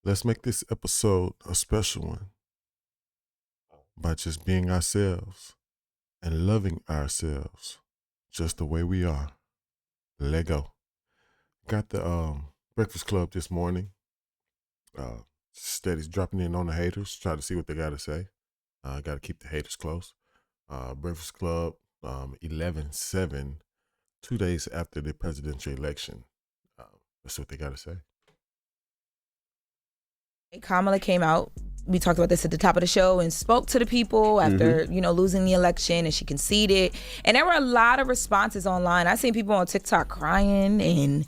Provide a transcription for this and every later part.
Let's make this episode a special one by just being ourselves and loving ourselves just the way we are. Let go. Got the Breakfast Club this morning. Steady's dropping in on the haters, try to see what they got to say. Got to keep the haters close. Breakfast Club, 11/7, 2 days after the presidential election. Let's see what they got to say. Kamala came out. We talked about this at the top of the show and spoke to the people after, losing the election, and she conceded. And there were a lot of responses online. I seen people on TikTok crying, and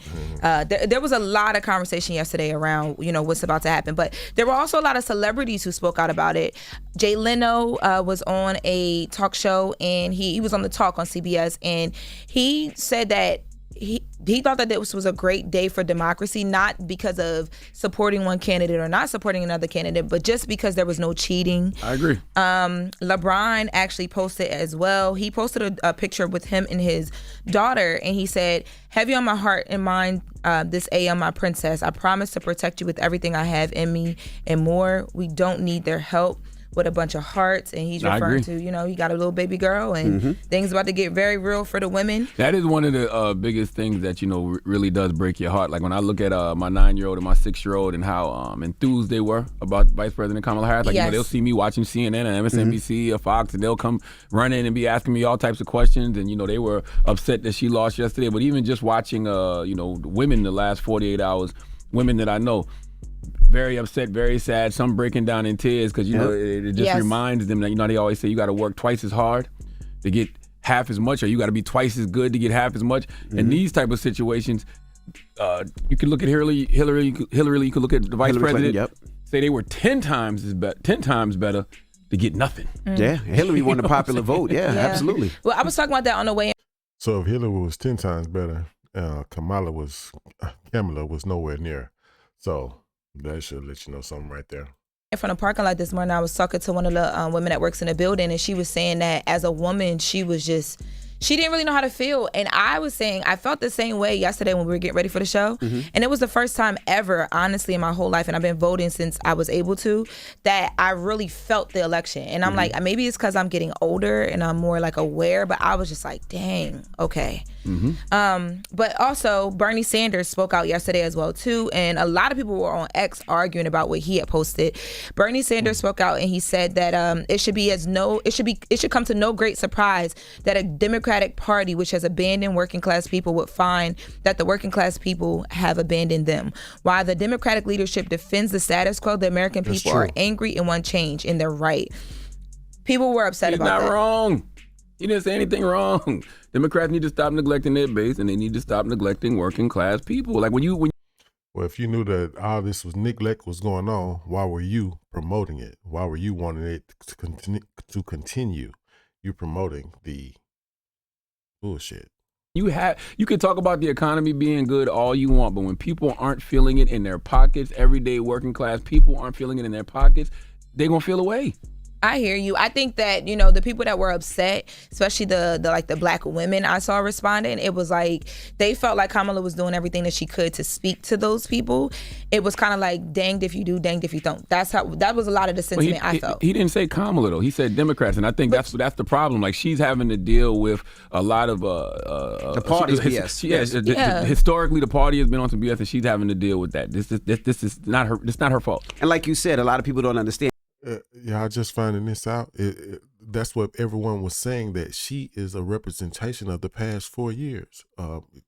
there was a lot of conversation yesterday around, what's about to happen. But there were also a lot of celebrities who spoke out about it. Jay Leno was on a talk show, and he was on The Talk on CBS, and he said that he thought that this was a great day for democracy, not because of supporting one candidate or not supporting another candidate, but just because there was no cheating. I agree. LeBron actually posted as well. He posted a picture with him and his daughter, and he said, "Heavy on my heart and mind this AM, my princess. I promise to protect you with everything I have in me and more. We don't need their help." With a bunch of hearts, and he's referring to, he got a little baby girl, and things about to get very real for the women. That is one of the biggest things that, really does break your heart. Like when I look at my 9-year-old and my 6-year-old and how enthused they were about Vice President Kamala Harris. Like, they'll see me watching CNN and MSNBC or Fox, and they'll come running and be asking me all types of questions, and, they were upset that she lost yesterday. But even just watching, women the last 48 hours, women that I know, very upset, very sad, some breaking down in tears because, it just reminds them that, they always say you got to work twice as hard to get half as much, or you got to be twice as good to get half as much. In these type of situations, you can look at Hillary, you could look at the vice president, say they were 10 times better to get nothing. Yeah, Hillary won the popular vote. Yeah, absolutely. Well, I was talking about that on the way in. So if Hillary was 10 times better, Kamala was nowhere near. So that should let you know something right there. From the parking lot this morning, I was talking to one of the women that works in the building, and she was saying that as a woman, she didn't really know how to feel. And I was saying, I felt the same way yesterday when we were getting ready for the show. And it was the first time ever, honestly, in my whole life, and I've been voting since I was able to, that I really felt the election. And I'm like, maybe it's because I'm getting older and I'm more like aware, but I was just like, dang, okay. But also Bernie Sanders spoke out yesterday as well too, and a lot of people were on X arguing about what he had posted. Bernie Sanders spoke out and he said that it should come to no great surprise that a Democratic Party which has abandoned working class people would find that the working class people have abandoned them. While the Democratic leadership defends the status quo, the American people are angry and want change, and they're right. People were upset about that. He's not wrong. He didn't say anything wrong. Democrats need to stop neglecting their base, and they need to stop neglecting working class people. Like when if you knew that all this neglect was going on, why were you promoting it? Why were you wanting it to continue? You promoting the bullshit. You can talk about the economy being good all you want, but when people aren't feeling it in their pockets, everyday working class people aren't feeling it in their pockets, they're gonna feel away. I hear you. I think that, the people that were upset, especially the black women I saw responding, it was like they felt like Kamala was doing everything that she could to speak to those people. It was kind of like danged if you do, danged if you don't. That was a lot of the sentiment I felt. He didn't say Kamala though. He said Democrats, and I think that's the problem. Like she's having to deal with a lot of the party's BS. Historically, the party has been on some BS, and she's having to deal with that. This is not her. It's not her fault. And like you said, a lot of people don't understand. Y'all just finding this out. That's what everyone was saying, that she is a representation of the past 4 years.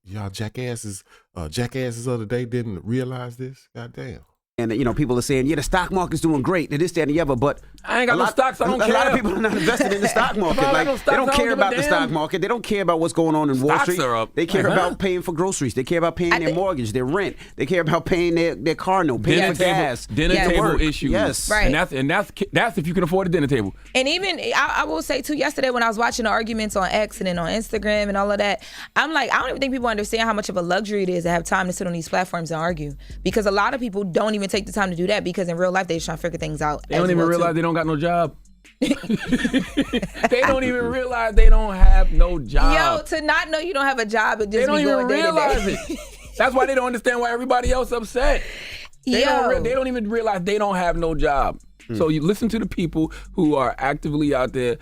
Y'all jackasses of the day didn't realize this. Goddamn. And people are saying, the stock market's doing great, and this, that, and the other. But I ain't got no stocks. I don't care. A lot of people are not invested in the stock market. They don't care about the stock market. They don't care about what's going on in Wall Street. Are up. They care about paying for groceries. They care about paying their mortgage, their rent. They care about paying their car note, paying for gas. Dinner table issues. Yes, right. And that's if you can afford a dinner table. And even I will say too, yesterday when I was watching the arguments on X and then on Instagram and all of that, I'm like, I don't even think people understand how much of a luxury it is to have time to sit on these platforms and argue, because a lot of people don't even take the time to do that, because in real life they just trying to figure things out. They don't even realize they don't got no job. They don't even realize they don't have no job. Yo, to not know you don't have a job, it just they don't be even going day to realize day. it. That's why they don't understand why everybody else upset. They don't even realize they don't have no job. So you listen to the people who are actively out there,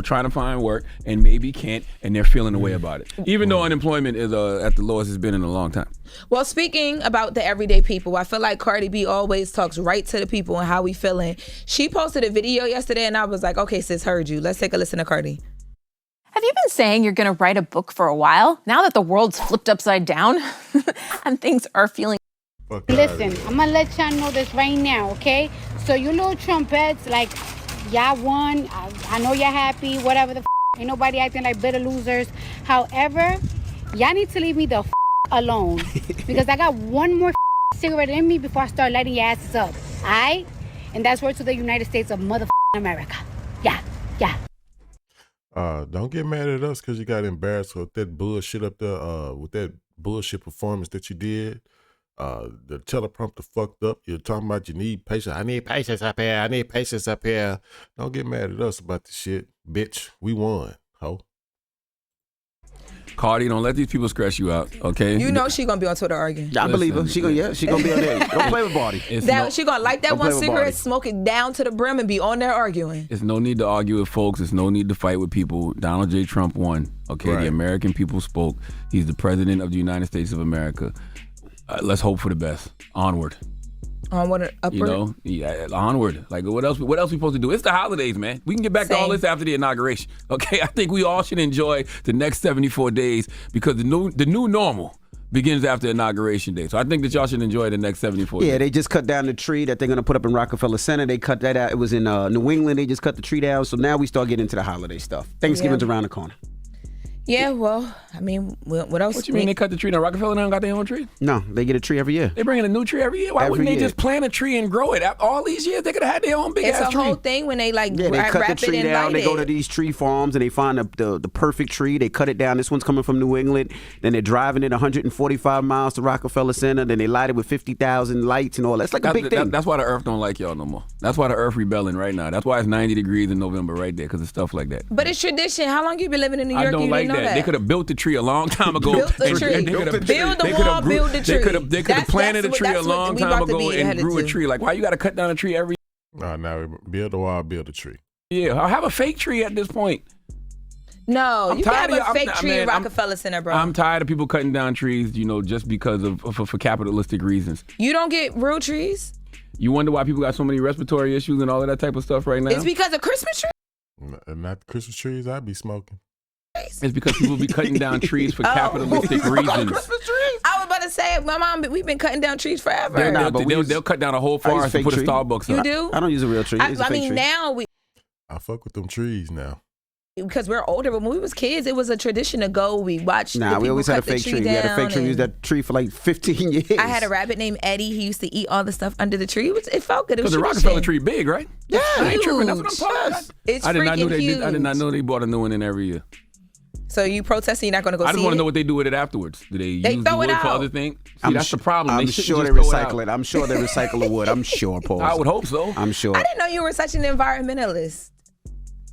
trying to find work and maybe can't, and they're feeling a way about it. Even though unemployment is at the lowest it's been in a long time. Well, speaking about the everyday people, I feel like Cardi B always talks right to the people and how we feeling. She posted a video yesterday, and I was like, okay, sis, heard you. Let's take a listen to Cardi. Have you been saying you're going to write a book for a while? Now that the world's flipped upside down and things are feeling... Listen, I'm going to let y'all know this right now, okay? So you little trumpets, like, y'all won. I know you're happy, whatever the ain't nobody acting like bitter losers. However, y'all need to leave me the alone because I got one more cigarette in me before I start lighting your asses up, all right? And that's word to the United States of America. Yeah. Don't get mad at us because you got embarrassed with that bullshit up there, with that bullshit performance that you did. The teleprompter fucked up. You're talking about you need patience. I need patience up here. I need patience up here. Don't get mad at us about the shit. Bitch, we won, ho. Cardi, don't let these people stress you out, okay? You know she gonna be on Twitter arguing. I believe her. She gonna be on there. Don't play with Cardi. She gonna light that one cigarette, smoke it down to the brim, and be on there arguing. There's no need to argue with folks. There's no need to fight with people. Donald J. Trump won, okay? Right. The American people spoke. He's the president of the United States of America. Let's hope for the best. Onward. Onward, upward. Onward. Like what else we supposed to do? It's the holidays, man. We can get back to all this after the inauguration. Okay, I think we all should enjoy the next 74 days because the new normal begins after Inauguration Day. So I think that y'all should enjoy the next 74 days. Yeah, they just cut down the tree that they're going to put up in Rockefeller Center. They cut that out. It was in New England. They just cut the tree down. So now we start getting into the holiday stuff. Thanksgiving's around the corner. Yeah, well, I mean, what else? What you mean they cut the tree? Now Rockefeller don't got their own tree? No, they get a tree every year. They bring in a new tree every year? Why wouldn't they just plant a tree and grow it? All these years, they could have had their own big-ass tree. It's a whole thing when they, they cut the tree down. They go to these tree farms and they find the perfect tree. They cut it down. This one's coming from New England. Then they're driving it 145 miles to Rockefeller Center. Then they light it with 50,000 lights and all that. It's like a big thing. That's why the earth don't like y'all no more. That's why the earth rebelling right now. That's why it's 90 degrees in November right there because of stuff like that. But it's tradition. How long you been living in New York? I don't like that. They could have built the tree a long time ago. Built the tree. Build the wall, build the tree. They could have planted a tree a long time ago and grew a tree. Like, why you got to cut down a tree every year? Now build the wall, build a tree. Yeah, I'll have a fake tree at this point. No, you can have a fake tree in Rockefeller Center, bro. I'm tired of people cutting down trees, just because for capitalistic reasons. You don't get real trees? You wonder why people got so many respiratory issues and all of that type of stuff right now? It's because of Christmas trees? Not Christmas trees, I'd be smoking. It's because people be cutting down trees for capitalistic reasons. I was about to say, my mom, we've been cutting down trees forever. They'll cut down a whole forest and put a Starbucks up. You do? I don't use a real tree. Now I fuck with them trees now. Because we're older, but when we was kids, it was a tradition to go. We watched. We always had a fake tree. We had a fake tree. We used that tree for like 15 years. I had a rabbit named Eddie. He used to eat all the stuff under the tree. It felt good. It was the Rockefeller tree big, right? Yeah, I ain't tripping. That's what I'm talking about. It's I did not know huge. I did not know they bought a new one in every year. So you protesting? You're not going to go see it? I just want to know what they do with it afterwards. Do they use the wood for other things? See, that's the problem. I'm sure they recycle it. I'm sure they recycle the wood. I'm sure, Paul. I would hope so. I'm sure. I didn't know you were such an environmentalist.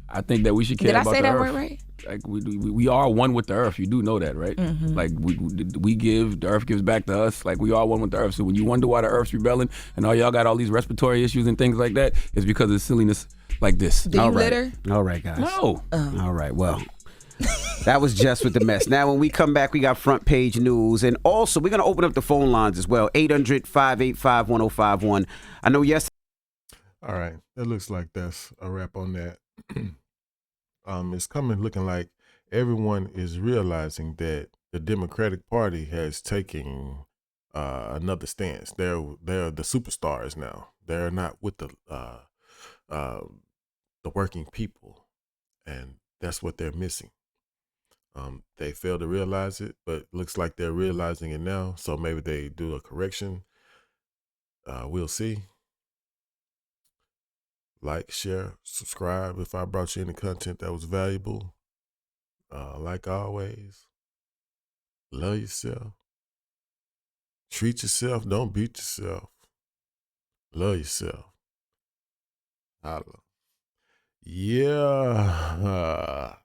I think that we should care about the earth. Did I say that word right? Like we are one with the earth. You do know that, right? Mm-hmm. Like we give, the earth gives back to us. Like we are one with the earth. So when you wonder why the earth's rebelling and all y'all got all these respiratory issues and things like that, it's because of silliness like this. Do you litter? All right, guys. No. All right, well. That was just with the mess. Now, when we come back, we got front page news. And also, we're going to open up the phone lines as well. 800-585-1051. I know yesterday. All right. It looks like that's a wrap on that. It's coming looking like everyone is realizing that the Democratic Party has taken another stance. They're the superstars now. They're not with the working people. And that's what they're missing. They failed to realize it, but it looks like they're realizing it now. So maybe they do a correction. We'll see. Like, share, subscribe if I brought you any content that was valuable. Like always, love yourself. Treat yourself. Don't beat yourself. Love yourself. Holla. Yeah.